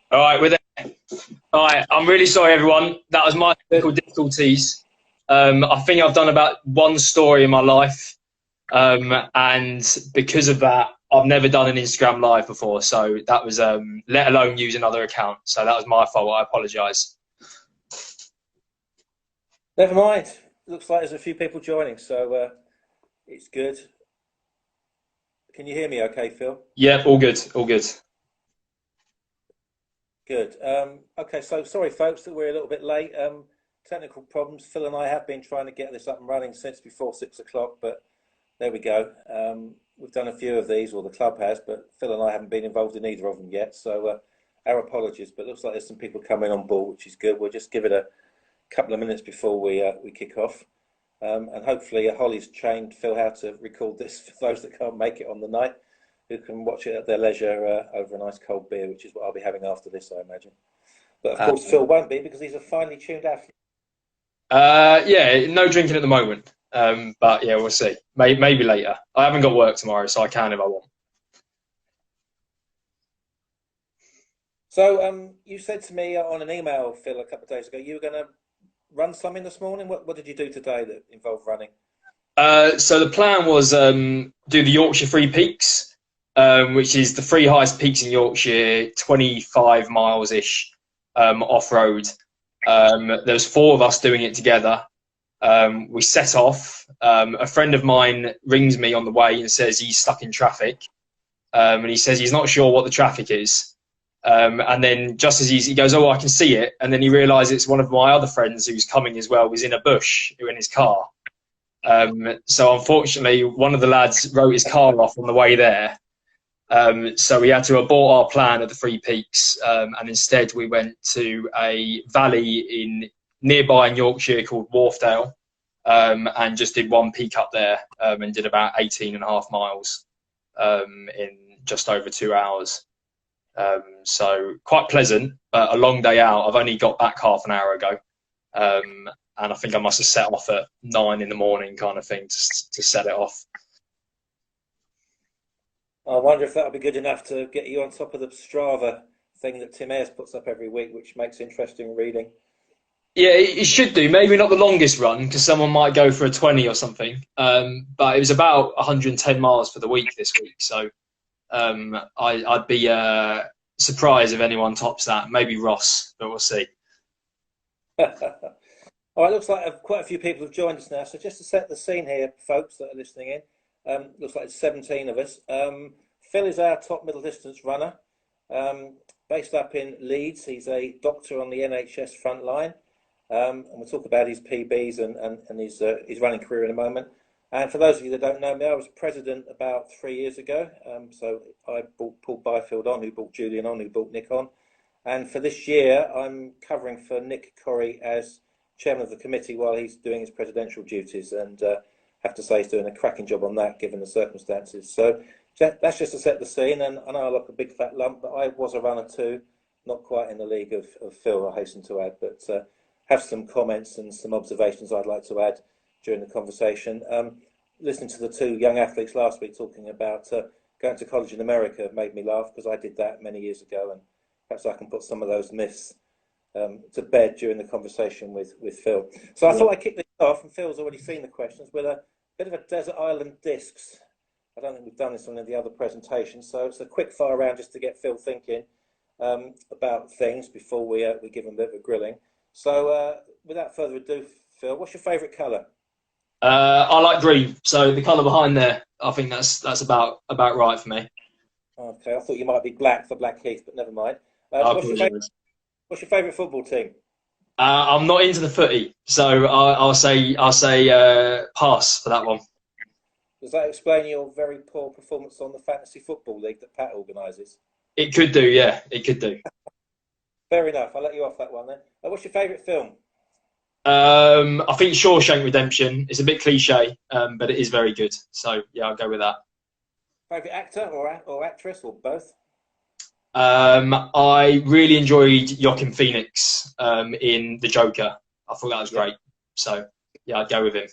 All right, with it. All right, I'm really sorry, everyone. That was my technical difficulties. I think I've done about one story in my life, and because of that, I've never done an Instagram live before. So that was, let alone use another account. So that was my fault. I apologise. Never mind. Looks like there's a few people joining, so it's good. Can you hear me okay, Phil? Yeah, all good, all good. Good. Okay, so sorry, folks, that we're a little bit late. Technical problems. Phil and I have been trying to get this up and running since before 6 o'clock, but there we go. We've done a few of these, or the club has, but Phil and I haven't been involved in either of them yet, so our apologies. But it looks like there's some people coming on board, which is good. We'll just give it a couple of minutes before we kick off. And hopefully Holly's trained Phil how to record this for those that can't make it on the night, who can watch it at their leisure over a nice cold beer, which is what I'll be having after this, I imagine. But of course, Phil won't be because he's a finely tuned athlete. Yeah, no drinking at the moment. But yeah, we'll see. Maybe later. I haven't got work tomorrow, so I can if I want. So you said to me on an email, Phil, a couple of days ago, you were going to run something this morning. What did you do today that involved running? So the plan was do the Yorkshire Free Peaks, which is the three highest peaks in Yorkshire, 25 miles ish off road. There's four of us doing it together. We set off. A friend of mine rings me on the way and says he's stuck in traffic, and he says he's not sure what the traffic is. And then just as he goes, oh, I can see it, and then he realises it's one of my other friends who's coming as well, was in a bush in his car. So unfortunately, one of the lads wrote his car off on the way there. So we had to abort our plan at the Three Peaks, and instead we went to a valley in nearby in Yorkshire called Wharfdale, and just did one peak up there, and did about 18 and a half miles in just over 2 hours. So quite pleasant, but a long day out. I've only got back half an hour ago. And I think I must have set off at 9 in the morning, kind of thing, to set it off. I wonder if that'll be good enough to get you on top of the Strava thing that Tim Ayres puts up every week, which makes interesting reading. Yeah, it should do. Maybe not the longest run, because someone might go for a 20 or something. But it was about 110 miles for the week this week. So I'd be surprised if anyone tops that. Maybe Ross, but we'll see. All right, looks like quite a few people have joined us now. So just to set the scene here, folks that are listening in, looks like it's 17 of us. Phil is our top middle distance runner, based up in Leeds. He's a doctor on the NHS front line, and we'll talk about his PBs and his running career in a moment. And for those of you that don't know me, I was president about 3 years ago. So I brought Paul Byfield on, who brought Julian on, who brought Nick on. And for this year, I'm covering for Nick Corrie as chairman of the committee while he's doing his presidential duties, and have to say he's doing a cracking job on that given the circumstances. So that's just to set the scene, and I know I look a big fat lump, but I was a runner too, not quite in the league of Phil, I hasten to add, but have some comments and some observations I'd like to add during the conversation. Listening to the two young athletes last week talking about going to college in America made me laugh, because I did that many years ago, and perhaps I can put some of those myths to bed during the conversation with Phil. So I thought I'd kick this off, and Phil's already seen the questions, with a bit of a desert island discs. I don't think we've done this on any of the other presentations, so it's a quick fire round just to get Phil thinking about things before we give him a bit of a grilling. So without further ado, Phil, what's your favourite colour? I like green, so the colour behind there, I think that's about right for me. Okay, I thought you might be black for Blackheath, but never mind. I What's your apologise. what's your favourite football team? I'm not into the footy, so I'll say pass for that one. Does that explain your very poor performance on the fantasy football league that Pat organises? It could do, yeah, it could do. Fair enough. I'll let you off that one then. What's your favourite film? I think Shawshank Redemption is a bit cliche, but it is very good. So yeah, I'll go with that. Favourite actor or actress or both? I really enjoyed Joaquin Phoenix in The Joker. I thought that was great. So yeah, I'd go with him.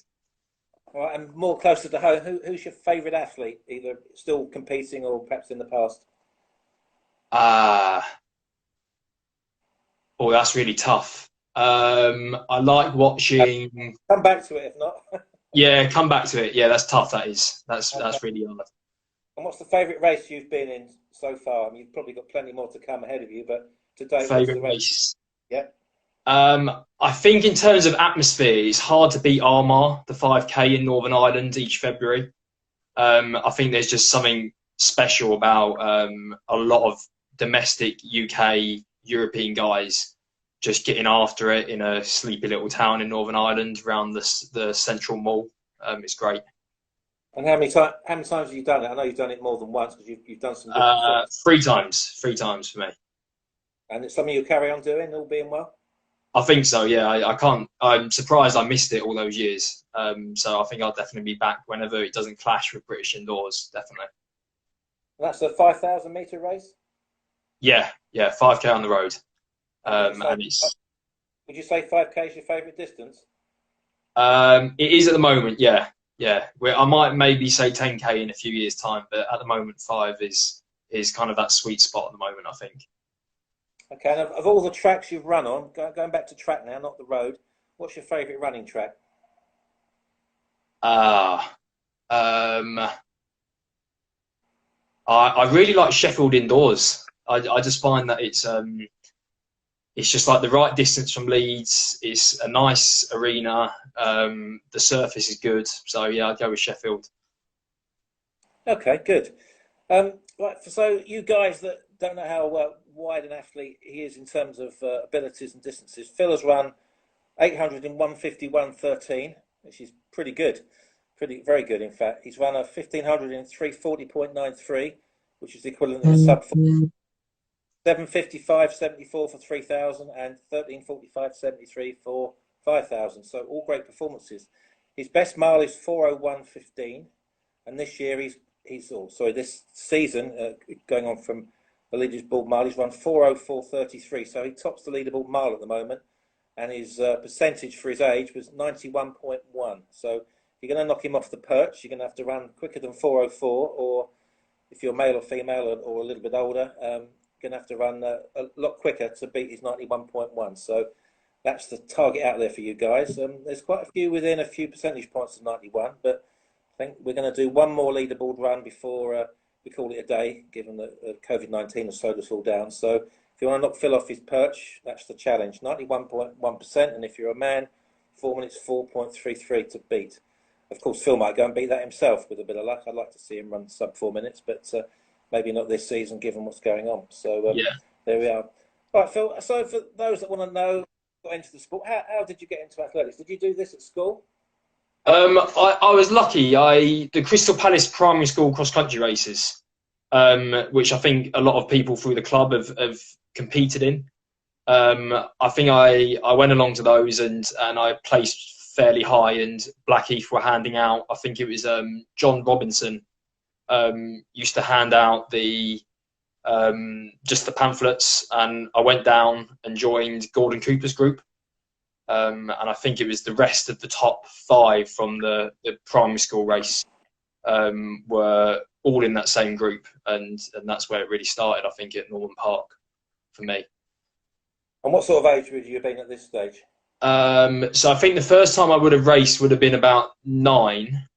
All right, and more closer to home, who's your favourite athlete, either still competing or perhaps in the past? Ah, Oh, that's really tough. I like watching. Come back to it if not. Yeah, come back to it. Yeah, that's tough. That is. Okay. That's really hard. And what's the favourite race you've been in so far? I mean, you've probably got plenty more to come ahead of you, but to date, what's the Favorite race? race. Yeah. I think in terms of atmosphere, it's hard to beat Armagh, the 5K in Northern Ireland each February. I think there's just something special about a lot of domestic UK European guys just getting after it in a sleepy little town in Northern Ireland around the central mall. It's great. And how many times have you done it? I know you've done it more than once because you've done some different things. Three times for me. And it's something you'll carry on doing, all being well. I think so. Yeah, I can't. I'm surprised I missed it all those years. So I think I'll definitely be back whenever it doesn't clash with British indoors. Definitely. And that's a 5,000 metre race. Yeah, yeah, 5K on the road. And And it's would you say 5K is your favourite distance? it is at the moment. Yeah, yeah. I might maybe say 10K in a few years' time, but at the moment, five is kind of that sweet spot at the moment. I think. Okay, and of all the tracks you've run on, going back to track now, not the road, what's your favourite running track? Ah, um, I really like Sheffield indoors. I just find that it's just like the right distance from Leeds. It's a nice arena. The surface is good. So yeah, I'd go with Sheffield. Okay, good. Right, so you guys that don't know how wide an athlete he is in terms of abilities and distances, Phil has run 800 in 151.13, which is pretty good. Very good, in fact. He's run a 1500 in 340.93, which is the equivalent of a sub 755.74 for 3,000 and 1345.73 for 5,000. So all great performances. His best mile is 401.15, and this year this season, going on from the leaderboard mile, he's run 404.33. So he tops the leaderboard mile at the moment, and his percentage for his age was 91.1. So if you're going to knock him off the perch, you're going to have to run quicker than 404, or if you're male or female or a little bit older, going to have to run a lot quicker to beat his 91.1. So that's the target out there for you guys. There's quite a few within a few percentage points of 91, but I think we're going to do one more leaderboard run before we call it a day, given that COVID-19 has slowed us all down. So if you want to knock Phil off his perch, that's the challenge. 91.1%, and if you're a man, 4 minutes 4.33 to beat. Of course, Phil might go and beat that himself with a bit of luck. I'd like to see him run sub 4 minutes, but maybe not this season, given what's going on. So Yeah. there we are. All right, Phil. So for those that want to know, got into the sport, how did you get into athletics? Did you do this at school? I was lucky. The Crystal Palace primary school cross country races, which I think a lot of people through the club have competed in. I think I went along to those and I placed fairly high, and Blackheath were handing out. I think it was John Robinson used to hand out the just the pamphlets, and I went down and joined Gordon Cooper's group. And I think it was the rest of the top five from the primary school race were all in that same group, and that's where it really started, I think, at Norman Park for me. And what sort of age would you have been at this stage? So I think the first time I would have raced would have been about 9,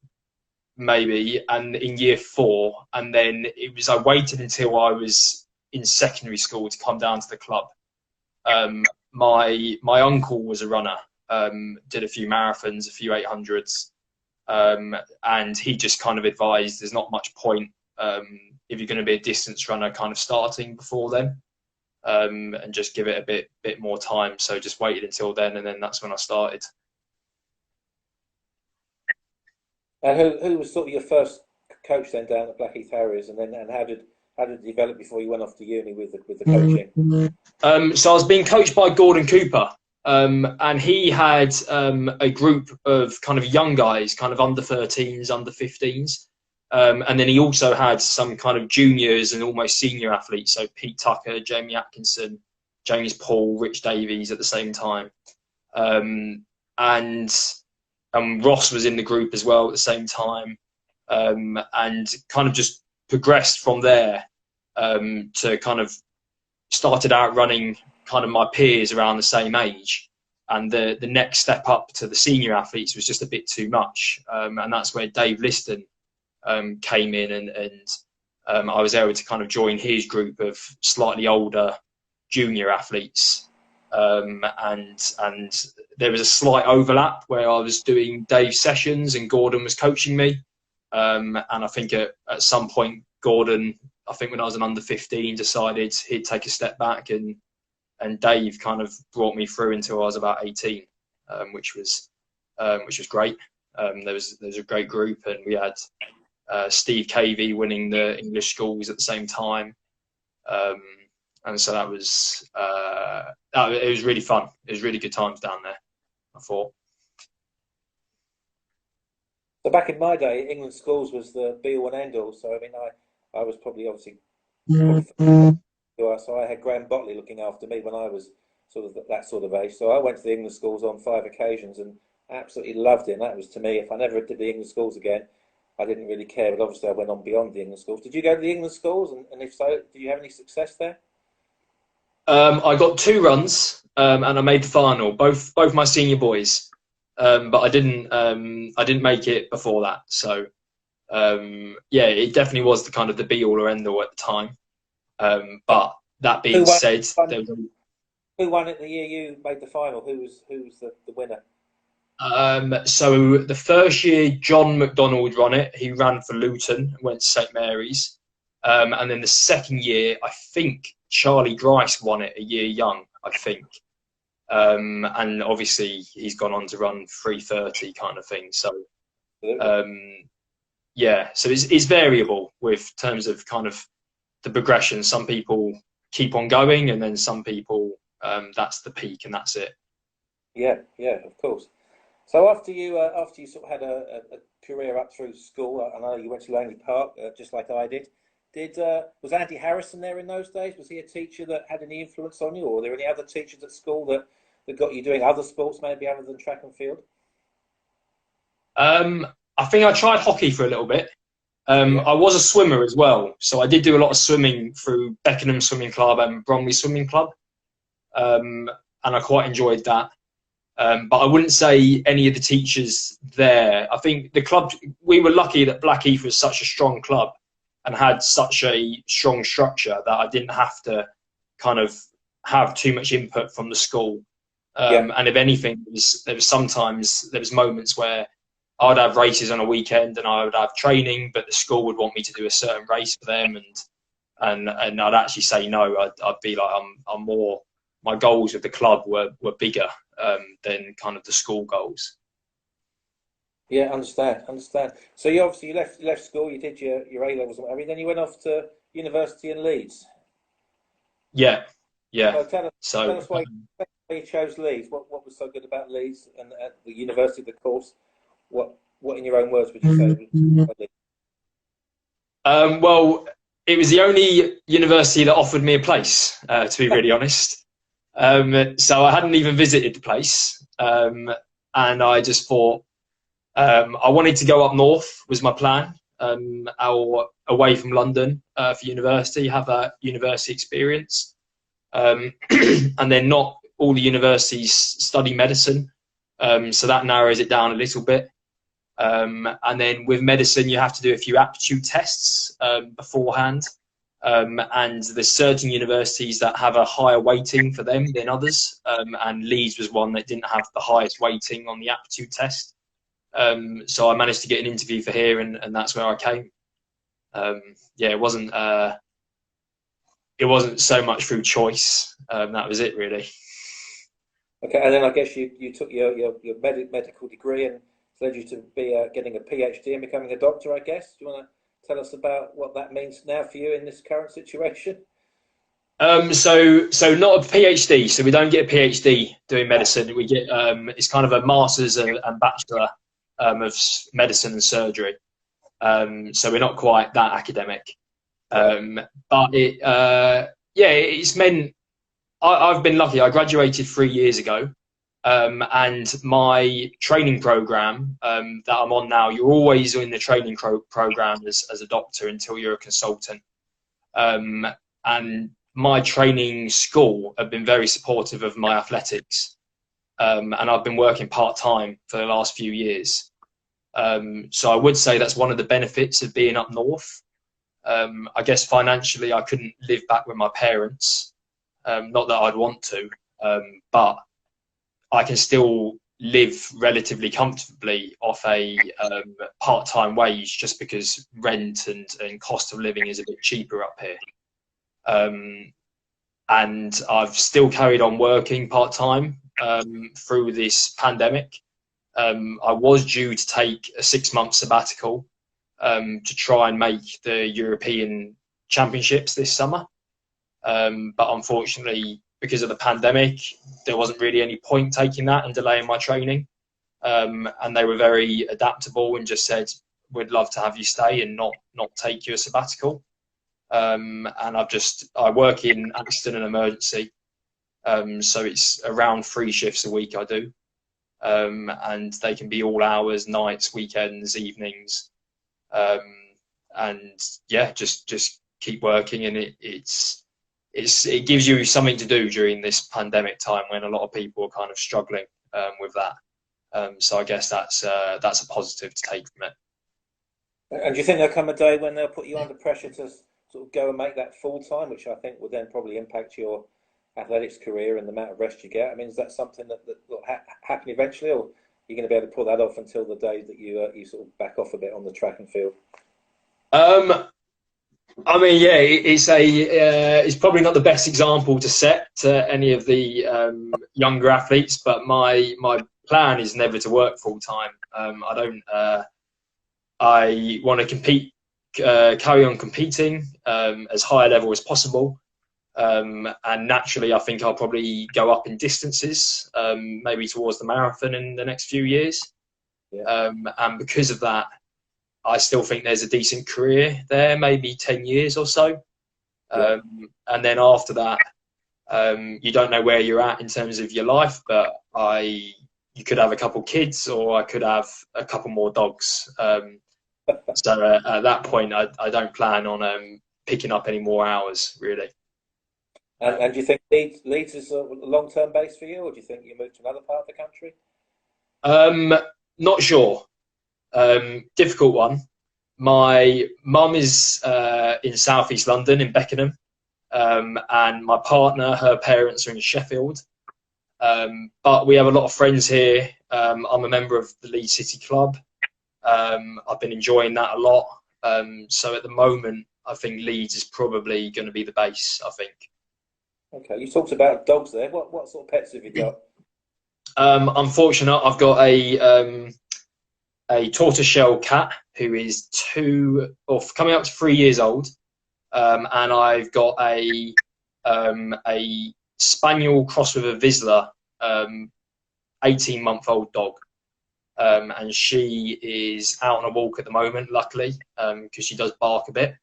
maybe, and in year 4, and then I waited until I was in secondary school to come down to the club. My uncle was a runner, did a few marathons, a few 800s, and he just kind of advised there's not much point if you're going to be a distance runner kind of starting before then, and just give it a bit more time. So just waited until then, and then that's when I started. And who was sort of your first coach then down at Blackheath Harriers, and how did it develop before you went off to uni with the coaching? So I was being coached by Gordon Cooper, and he had a group of kind of young guys, kind of under 13s, under 15s. And then he also had some kind of juniors and almost senior athletes. So Pete Tucker, Jamie Atkinson, James Paul, Rich Davies at the same time. And Ross was in the group as well at the same time. And kind of just progressed from there to kind of started out running kind of my peers around the same age, and the next step up to the senior athletes was just a bit too much, and that's where Dave Liston came in, and I was able to kind of join his group of slightly older junior athletes, and there was a slight overlap where I was doing Dave's sessions and Gordon was coaching me, and I think at some point Gordon, I think when I was an under 15, decided he'd take a step back, and Dave kind of brought me through until I was about 18, which was great. There was a great group, and we had Steve Cavey winning the English schools at the same time, and so that was it was really fun. It was really good times down there, I thought. So back in my day, England schools was the be all and end all. So I mean, I was probably obviously. So I had Graham Botley looking after me when I was sort of that sort of age. So I went to the England schools on 5 occasions and absolutely loved it. And that was, to me, if I never did the England schools again, I didn't really care. But obviously I went on beyond the England schools. Did you go to the England schools? And if so, did you have any success there? I got 2 runs, and I made the final, both my senior boys, but I didn't make it before that. So yeah, it definitely was the kind of the be all or end all at the time. But that being said, who won it the year you made the final? Who was the winner? So the first year, John McDonald won it. He ran for Luton, went to St Mary's. And then the second year, I think Charlie Grice won it a year young, I think. And obviously he's gone on to run 3:30 kind of thing. So yeah, so it's variable with terms of kind of the progression. Some people keep on going, and then some people that's the peak and that's it. Yeah, of course. So after you sort of had a career up through school, I know you went to Langley Park just like I did. Was Andy Harrison there in those days? Was he a teacher that had any influence on you, or were there any other teachers at school that got you doing other sports maybe other than track and field? I think I tried hockey for a little bit. I was a swimmer as well, so I did do a lot of swimming through Beckenham Swimming Club and Bromley Swimming Club, and I quite enjoyed that. But I wouldn't say any of the teachers there. I think the club, we were lucky that Blackheath was such a strong club and had such a strong structure that I didn't have to kind of have too much input from the school. And if anything, there was moments where I would have races on a weekend and I would have training, but the school would want me to do a certain race for them, and I'd actually say no. I'd be like, I'm more, my goals with the club were bigger than kind of the school goals. Yeah, understand. So you obviously left school, you did your A levels, I mean, then you went off to university in Leeds. Yeah. So tell us why you chose Leeds. What was so good about Leeds and at the university, the course? What in your own words would you say? Well, it was the only university that offered me a place, to be really honest. So I hadn't even visited the place, and I just thought I wanted to go up north was my plan, away from London for university, have that university experience, and then not all the universities study medicine, so that narrows it down a little bit. And then with medicine, you have to do a few aptitude tests beforehand. And there's certain universities that have a higher weighting for them than others. And Leeds was one that didn't have the highest weighting on the aptitude test. So I managed to get an interview for here, and that's where I came. Yeah, it wasn't so much through choice. That was it, really. Okay, and then I guess you took your medical degree and led you to be getting a PhD and becoming a doctor, I guess. Do you want to tell us about what that means now for you in this current situation? So not a PhD. So we don't get a PhD doing medicine. We get it's kind of a master's and bachelor of medicine and surgery. So we're not quite that academic. But it's meant I've been lucky. I graduated 3 years ago. And my training program that I'm on now, you're always in the training program as a doctor until you're a consultant. And my training school have been very supportive of my athletics, and I've been working part-time for the last few years. So I would say that's one of the benefits of being up north. I guess financially I couldn't live back with my parents, not that I'd want to, but I can still live relatively comfortably off a part-time wage just because rent and cost of living is a bit cheaper up here. And I've still carried on working part-time through this pandemic. I was due to take a 6-month sabbatical to try and make the European Championships this summer. But unfortunately, because of the pandemic, there wasn't really any point taking that and delaying my training. And they were very adaptable and just said, we'd love to have you stay and not take your sabbatical. And I work in accident and emergency. So it's around 3 shifts a week I do. And they can be all hours, nights, weekends, evenings. And yeah, just keep working, and it gives you something to do during this pandemic time when a lot of people are kind of struggling with that. So I guess that's a positive to take from it. And do you think there'll come a day when they'll put you under pressure to sort of go and make that full time, which I think would then probably impact your athletics career and the amount of rest you get? I mean, is that something that will happen eventually, or are you going to be able to pull that off until the day that you sort of back off a bit on the track and field? I mean, yeah, it's probably not the best example to set to any of the younger athletes, but my plan is never to work full time. I want to compete, carry on competing as high a level as possible, and naturally, I think I'll probably go up in distances, maybe towards the marathon in the next few years. Yeah. And because of that, I still think there's a decent career there, maybe 10 years or so. Yeah. And then after that, you don't know where you're at in terms of your life, but you could have a couple kids, or I could have a couple more dogs. So at that point, I don't plan on picking up any more hours, really. And do you think Leeds is a long-term base for you, or do you think you move to another part of the country? Not sure. Difficult one. My mum is in southeast London, in Beckenham, and my partner, her parents are in Sheffield. But we have a lot of friends here. I'm a member of the Leeds City Club. I've been enjoying that a lot. So at the moment, I think Leeds is probably going to be the base, I think. Okay, you talked about dogs there. What sort of pets have you got? I'm fortunate. I've got a tortoiseshell cat who is coming up to 3 years old, and I've got a spaniel crossed with a Vizsla, 18-month-old dog, and she is out on a walk at the moment, luckily, because she does bark a bit.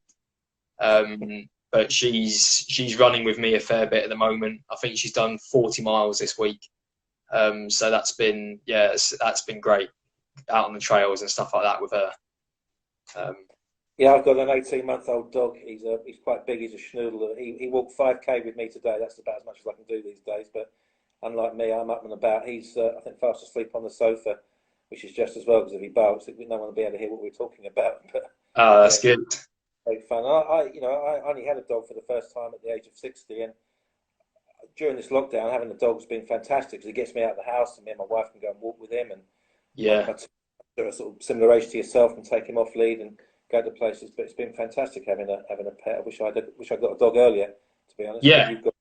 But she's running with me a fair bit at the moment. I think she's done 40 miles this week, so that's been great, out on the trails and stuff like that with her. Yeah, I've got an 18-month-old dog. He's quite big. He's a schnoodle. He walked 5K with me today. That's about as much as I can do these days. But unlike me, I'm up and about. He's I think fast asleep on the sofa, which is just as well, because if he barks, no one will be able to hear what we're talking about. But That's good. Great fun. I only had a dog for the first time at the age of 60, and during this lockdown, having a dog's been fantastic because it gets me out of the house, and me and my wife can go and walk with him, and Yeah. my sort of similar age to yourself, and take him off lead and go to places. But it's been fantastic having a pet. I wish I got a dog earlier, to be honest. Yeah. But you've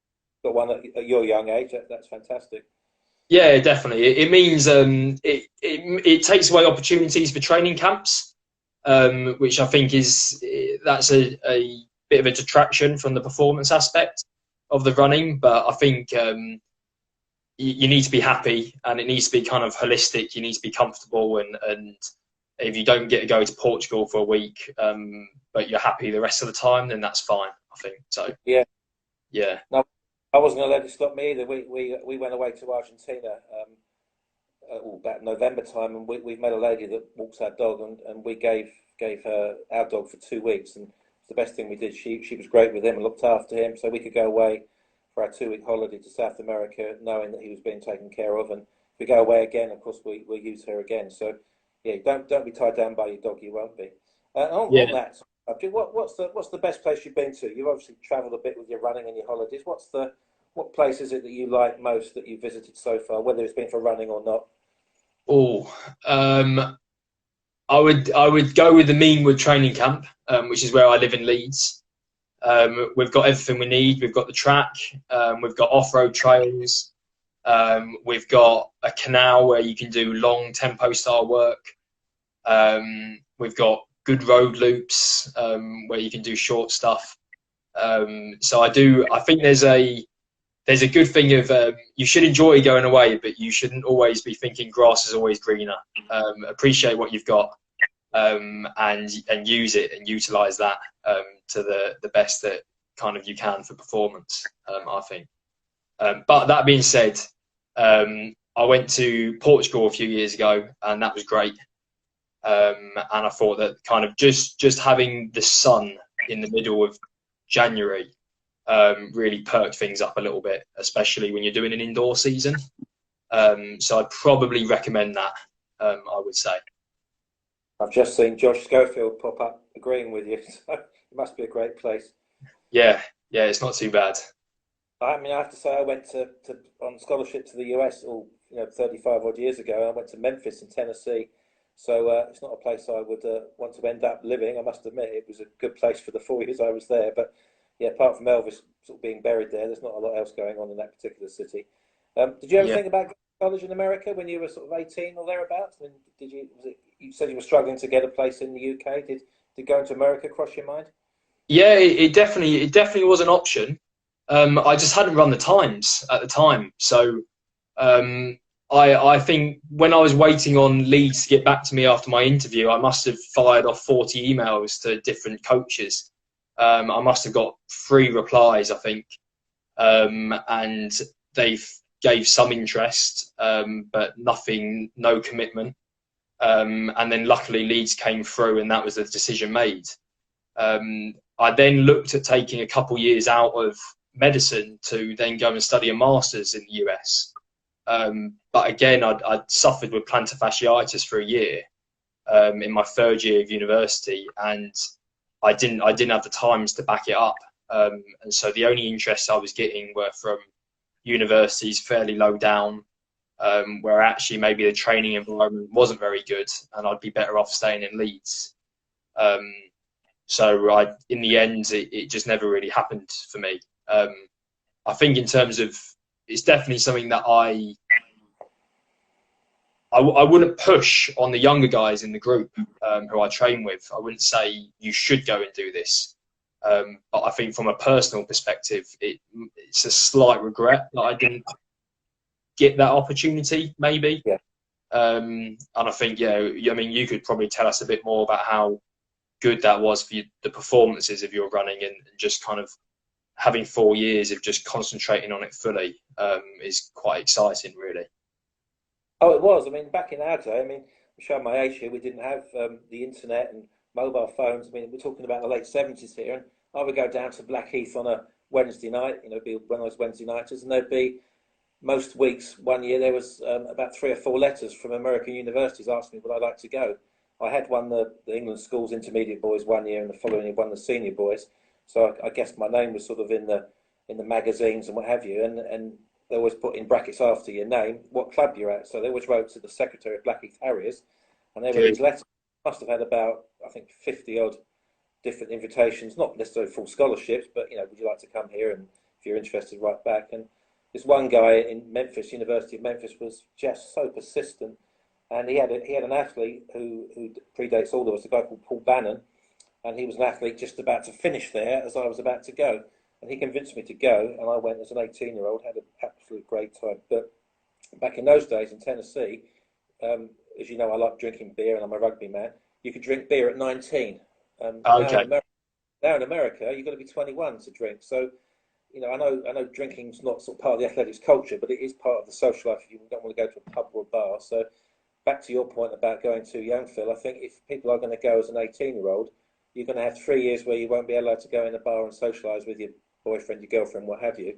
got one at your young age. That's fantastic. Yeah, definitely. It means it takes away opportunities for training camps, which I think that's a bit of a detraction from the performance aspect of the running. But I think you need to be happy, and it needs to be kind of holistic. You need to be comfortable, and if you don't get to go to Portugal for a week, but you're happy the rest of the time, then that's fine, I think. So yeah. No, I wasn't going to let it stop me either. We went away to Argentina about November time, and we've met a lady that walks our dog, and we gave her our dog for 2 weeks, and It's the best thing we did. She was great with him and looked after him, so we could go away for our 2-week holiday to South America, knowing that he was being taken care of. And if we go away again, of course, we'll use her again. So yeah, don't be tied down by your dog. You won't be. On Yeah. that subject, what's the best place you've been to? You've obviously travelled a bit with your running and your holidays. What place is it that you like most that you've visited so far, whether it's been for running or not? Oh, I would go with the Meanwood training camp, which is where I live in Leeds. We've got everything we need. We've got the track. We've got off-road trails. We've got a canal where you can do long tempo style work. We've got good road loops where you can do short stuff. So I think there's a good thing of you should enjoy going away, but you shouldn't always be thinking grass is always greener. Appreciate what you've got and use it and utilize that to the best that kind of you can for performance. I think. But that being said, I went to Portugal a few years ago, and that was great. And I thought that kind of just having the sun in the middle of January really perked things up a little bit, especially when you're doing an indoor season. So I'd probably recommend that. I would say. I've just seen Josh Schofield pop up agreeing with you, so it must be a great place. Yeah, yeah, it's not too bad. I mean, I have to say, I went on scholarship to the US, 35 odd years ago. I went to Memphis in Tennessee, so it's not a place I would want to end up living. I must admit, it was a good place for the 4 years I was there. But yeah, apart from Elvis sort of being buried there, there's not a lot else going on in that particular city. Did you ever Yeah. think about going to college in America when you were sort of 18 or thereabouts? I mean, you said you were struggling to get a place in the UK. Did going to America cross your mind? Yeah, it definitely was an option. I just hadn't run the times at the time, so I think when I was waiting on Leeds to get back to me after my interview, I must have fired off 40 emails to different coaches. I must have got 3 replies, I think, and they gave some interest, but nothing, no commitment. And then luckily Leeds came through, and that was the decision made. I then looked at taking a couple years out of medicine to then go and study a master's in the US. But again, I'd suffered with plantar fasciitis for a year in my 3rd year of university, and I didn't have the times to back it up. And so the only interests I was getting were from universities fairly low down, where actually maybe the training environment wasn't very good, and I'd be better off staying in Leeds. So in the end, it just never really happened for me. I think in terms of, it's definitely something that I wouldn't push on the younger guys in the group who I train with. I wouldn't say you should go and do this. But I think from a personal perspective, it's a slight regret that I didn't get that opportunity, maybe. Yeah. And I think, yeah, I mean, you could probably tell us a bit more about how good that was for you, the performances of your running, and just kind of having 4 years of just concentrating on it fully is quite exciting, really. Oh, it was. I mean, back in our day, I mean, I'm showing my age here, we didn't have the internet and mobile phones. I mean, we're talking about the late 70s here, and I would go down to Blackheath on a Wednesday night, it'd be one of those Wednesday nighters, and there'd be most weeks, one year, there was about 3 or 4 letters from American universities asking me would I like to go. I had won the England schools intermediate boys one year, and the following year won the senior boys. So I guess my name was sort of in the magazines and what have you, and they always put in brackets after your name what club you're at. So they always wrote to the secretary of Blackheath Harriers, and there were these letters. Must have had about, I think, 50 odd different invitations, not necessarily full scholarships, but would you like to come here, and if you're interested, write back. And this one guy in Memphis, University of Memphis, was just so persistent, and he had an athlete who predates all of us, a guy called Paul Bannon, and he was an athlete just about to finish there as I was about to go, and he convinced me to go, and I went as an 18-year-old, had an absolute great time. But back in those days in Tennessee, as you know, I like drinking beer, and I'm a rugby man. You could drink beer at 19. Okay. Now in America, you've got to be 21 to drink. So, I know drinking's not sort of part of the athletics culture, but it is part of the social life if you don't want to go to a pub or a bar. So, back to your point about going too young, Phil, I think if people are going to go as an 18-year-old, you're going to have 3 years where you won't be allowed to go in a bar and socialise with your boyfriend, your girlfriend, what have you.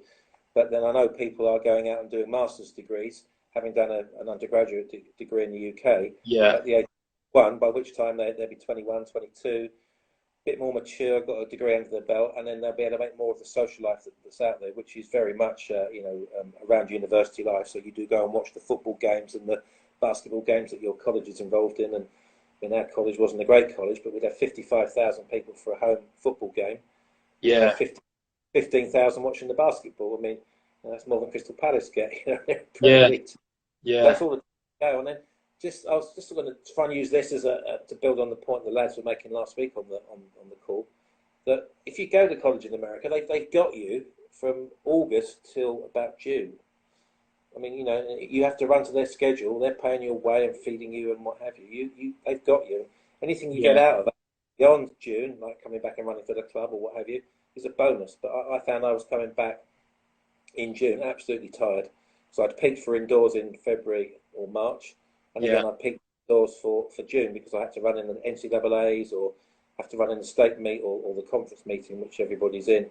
But then I know people are going out and doing master's degrees, having done an undergraduate degree in the UK Yeah. at the age of 1, by which time they'll be 21, 22, a bit more mature, got a degree under their belt, and then they'll be able to make more of the social life that's out there, which is very much, around university life. So you do go and watch the football games and the basketball games that your college is involved in. And I mean, our college wasn't a great college, but we'd have 55,000 people for a home football game. Yeah. 15,000 watching the basketball. I mean, that's more than Crystal Palace get. Yeah. Yeah. That's all the go. And then I was just going to try and use this as to build on the point the lads were making last week on the call. That if you go to college in America, they've got you from August till about June. I mean, you have to run to their schedule. They're paying your way and feeding you and what have you. They've got you. Anything you get out of that beyond June, like coming back and running for the club or what have you, is a bonus. But I found I was coming back in June absolutely tired. So I'd peaked for indoors in February or March, and again I peaked indoors for June because I had to run in the NCAA's or have to run in the state meet or the conference meeting, which everybody's in.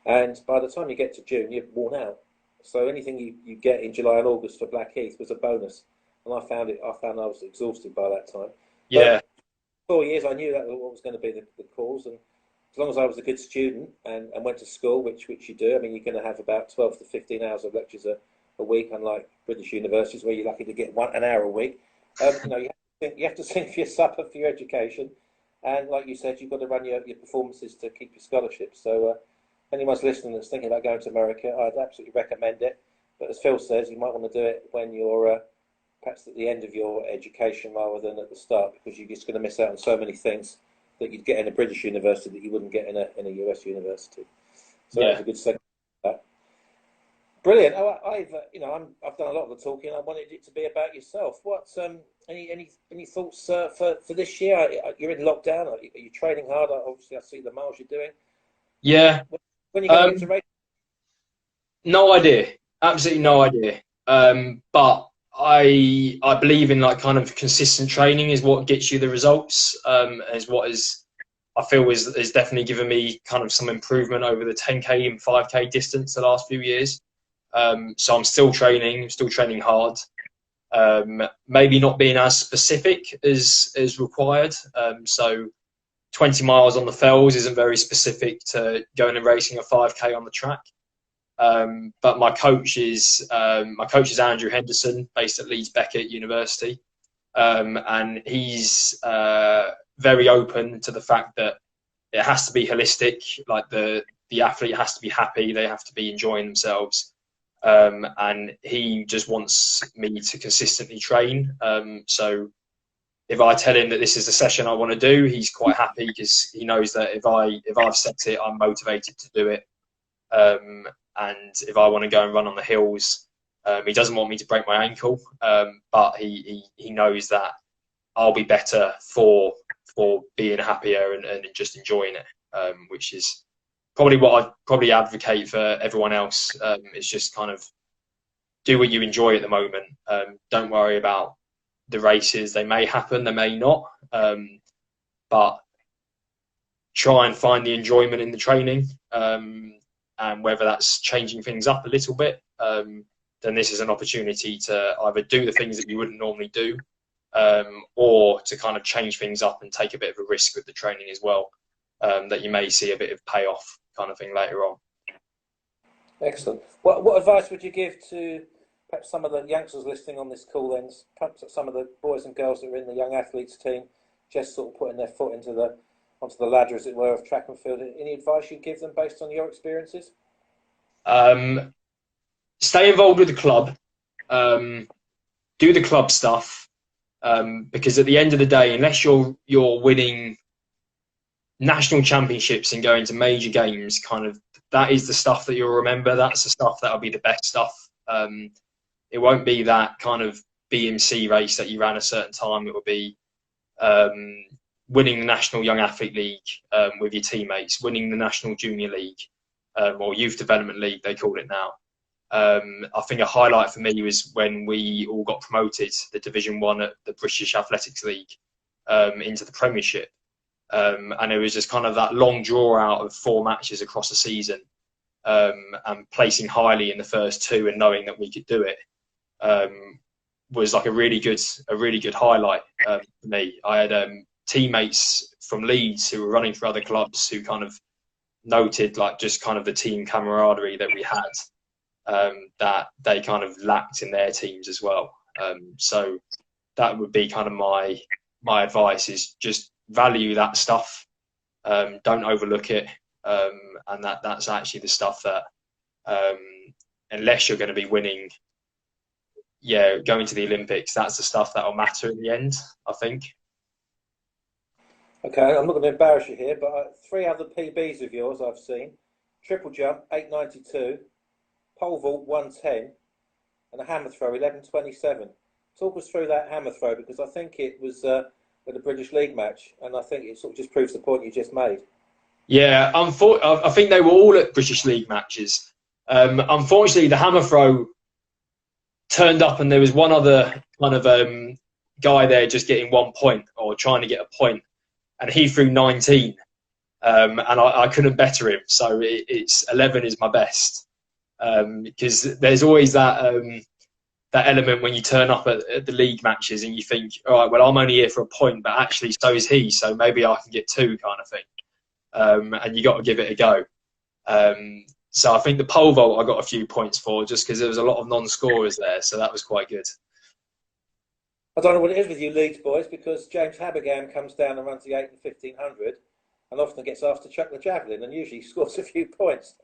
And by the time you get to June, you're worn out. So anything you get in July and August for Blackheath was a bonus, and I found I was exhausted by that time. Yeah. But 4 years, I knew that what was going to be the cause, and as long as I was a good student and went to school, which you do. I mean, you're going to have about 12 to 15 hours of lectures a week, unlike British universities where you're lucky to get an hour a week. You have to think for your supper, for your education, and like you said, you've got to run your performances to keep your scholarship. So anyone's listening that's thinking about going to America, I'd absolutely recommend it. But as Phil says, you might want to do it when you're perhaps at the end of your education rather than at the start, because you're just going to miss out on so many things that you'd get in a British university that you wouldn't get in a US university. So that's a good segment. Brilliant. I've done a lot of the talking. I wanted it to be about yourself. What's any thoughts for this year? You're in lockdown. Are you training hard? Obviously, I see the miles you're doing. Yeah. When are you going to get to race? No idea. Absolutely no idea. But I believe in like kind of consistent training is what gets you the results. Is what I feel is definitely given me kind of some improvement over the 10K and 5K distance the last few years. So I'm still training hard. Maybe not being as specific as required. So 20 miles on the fells isn't very specific to going and racing a 5K on the track. But my coach is Andrew Henderson, based at Leeds Beckett University, and he's very open to the fact that it has to be holistic. Like the athlete has to be happy, they have to be enjoying themselves, and he just wants me to consistently train. So if I tell him that this is the session I want to do, he's quite happy because he knows that if I've set it, I'm motivated to do it. And if I want to go and run on the hills, he doesn't want me to break my ankle, but he knows that I'll be better for being happier and just enjoying it, which is probably what I'd probably advocate for everyone else. It's just kind of do what you enjoy at the moment. Don't worry about the races. They may happen, they may not, but try and find the enjoyment in the training. And whether that's changing things up a little bit, then this is an opportunity to either do the things that you wouldn't normally do, or to kind of change things up and take a bit of a risk with the training as well, that you may see a bit of payoff kind of thing later on. Excellent. What advice would you give to perhaps some of the youngsters listening on this call, then perhaps some of the boys and girls that are in the young athletes team, just sort of putting their foot onto the ladder, as it were, of track and field? Any advice you'd give them based on your experiences? Stay involved with the club. Do the club stuff, because at the end of the day, unless you're winning national championships and going to major games, kind of that is the stuff that you'll remember. That's the stuff that'll be the best stuff. It won't be that kind of BMC race that you ran a certain time. It will be winning the National Young Athlete League with your teammates, winning the National Junior League, or Youth Development League, they call it now. I think a highlight for me was when we all got promoted, the Division 1 at the British Athletics League, into the Premiership. and it was just kind of that long draw out of 4 matches across the season, and placing highly in the first 2 and knowing that we could do it, was like a really good highlight for me. I had teammates from Leeds who were running for other clubs who kind of noted like just kind of the team camaraderie that we had, that they kind of lacked in their teams as well. So that would be kind of my advice, is just value that stuff, don't overlook it, and that's actually the stuff that, unless you're going to be winning, going to the Olympics, that's the stuff that will matter in the end, I think. Okay, I'm not going to embarrass you here, but 3 other PBs of yours I've seen: triple jump 892, pole vault 110, and a hammer throw 1127. Talk us through that hammer throw, because I think it was at the British League match, and I think it sort of just proves the point you just made. Yeah, I think they were all at British League matches. Unfortunately, the hammer throw turned up, and there was one other kind of guy there just getting 1 point or trying to get a point, and he threw 19, and I couldn't better him. So it's 11 is my best, because there's always that element when you turn up at the league matches and you think, all right, well, I'm only here for a point, but actually so is he, so maybe I can get 2, kind of thing. And you got to give it a go. So I think the pole vault I got a few points for, just because there was a lot of non-scorers there, so that was quite good. I don't know what it is with you Leeds boys, because James Habergam comes down and runs the 8 and 1500, and often gets asked to chuck the javelin, and usually scores a few points.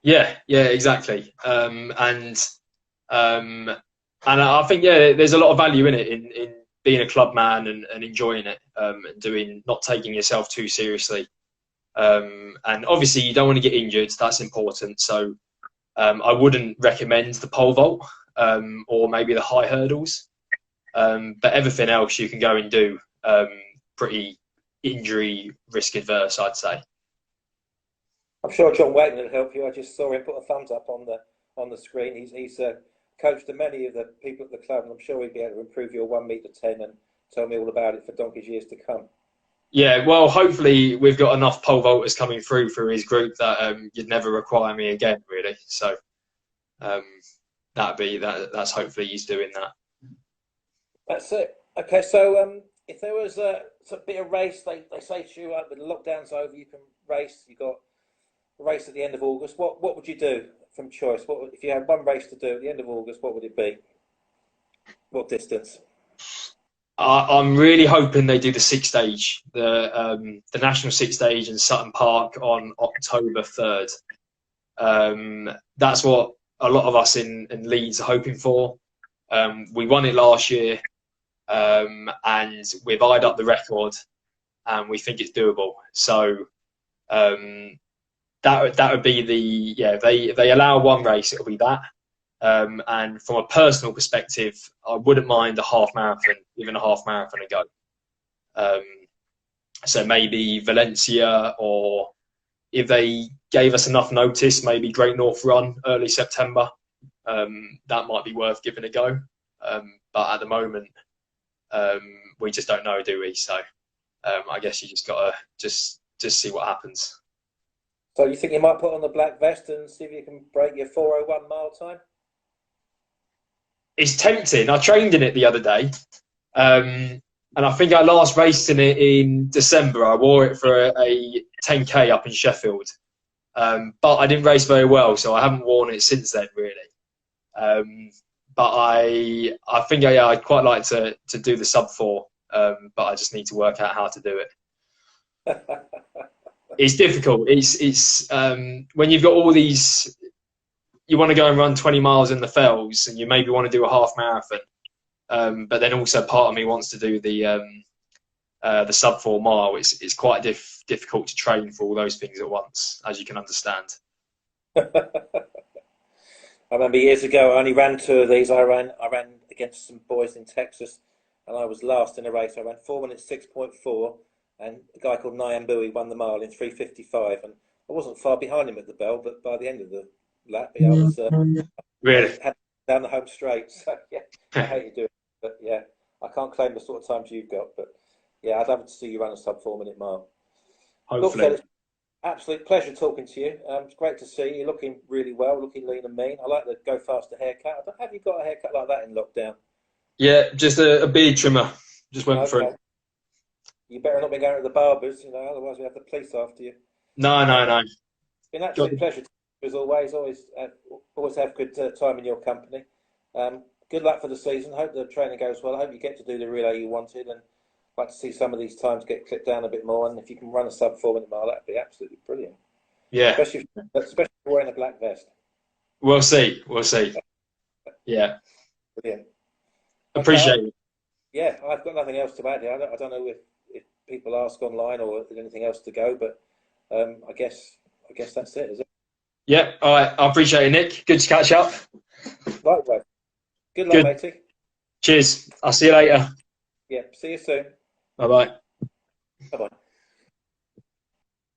Yeah, exactly. And I think there's a lot of value in it, in being a club man and enjoying it, and not taking yourself too seriously. And obviously you don't want to get injured. That's important. So I wouldn't recommend the pole vault, or maybe the high hurdles. But everything else you can go and do, pretty injury risk adverse, I'd say. I'm sure John Wakeman will help you. I just saw him put a thumbs up on the screen. He's coached many of the people at the club, and I'm sure he'd be able to improve your 1m10 and tell me all about it for donkey's years to come. Yeah, well, hopefully we've got enough pole vaulters coming through his group that you'd never require me again, really. So that's hopefully he's doing that. That's it. Okay, so if there was a bit of race, they say to you, when the lockdown's over, you can race. You got a race at the end of August. What would you do from choice? What if you had one race to do at the end of August? What would it be? What distance? I'm really hoping they do the 6 stage, the national 6 stage in Sutton Park on October 3rd. That's what a lot of us in Leeds are hoping for. We won it last year, and we've eyed up the record, and we think it's doable. So that would be if they allow one race, it'll be that. And from a personal perspective, I wouldn't mind a half marathon, even a half marathon a go. So maybe Valencia, or if they gave us enough notice, maybe Great North Run early September. That might be worth giving a go. But at the moment, we just don't know, do we? So I guess you just got to just see what happens. So you think you might put on the black vest and see if you can break your 4:01 mile time? It's tempting. I trained in it the other day, and I think I last raced in it in December. I wore it for a 10K up in Sheffield, but I didn't race very well, so I haven't worn it since then, really. But I think I'd quite like to do the sub 4, but I just need to work out how to do it. It's difficult. It's when you've got all these. You want to go and run 20 miles in the fells, and you maybe want to do a half marathon, but then also part of me wants to do the sub 4 mile. It's quite difficult to train for all those things at once, as you can understand. I remember years ago, I only ran 2 of these. I ran against some boys in Texas, and I was last in a race. I ran 4 minutes 6.4, and a guy called Nyan Bowie won the mile in 3:55, and I wasn't far behind him at the bell, but by the end of the lap, I was Really had down the home straight. So yeah, I hate you doing it, but yeah, I can't claim the sort of times you've got. But yeah, I'd love to see you run a sub 4 minute mile. Look, hopefully. Phil, absolute pleasure talking to you. It's great to see you looking really well, looking lean and mean. I like the go faster haircut. Have you got a haircut like that in lockdown? Yeah, just a beard trimmer. Just went through. Okay. You better not be going to the barbers, otherwise we have the police after you. No, no, Um, no. it's been an Got- absolute pleasure as always. Always have good time in your company. Good luck for the season. Hope the training goes well. I hope you get to do the relay you wanted, and I'd like to see some of these times get clipped down a bit more. And if you can run a sub 4 minute mile, that'd be absolutely brilliant. Yeah, Especially if you're wearing a black vest. we'll see. We'll see. Yeah, Brilliant. Okay, appreciate it. yeah, I've got nothing else to add here. I don't know if people ask online or if there's anything else to go, but I guess that's it, is it? Yeah, all right. I appreciate it, Nick. Good to catch up. Likewise. Good luck, Good. matey. Cheers. I'll see you later. Yeah, see you soon. Bye bye. Bye bye.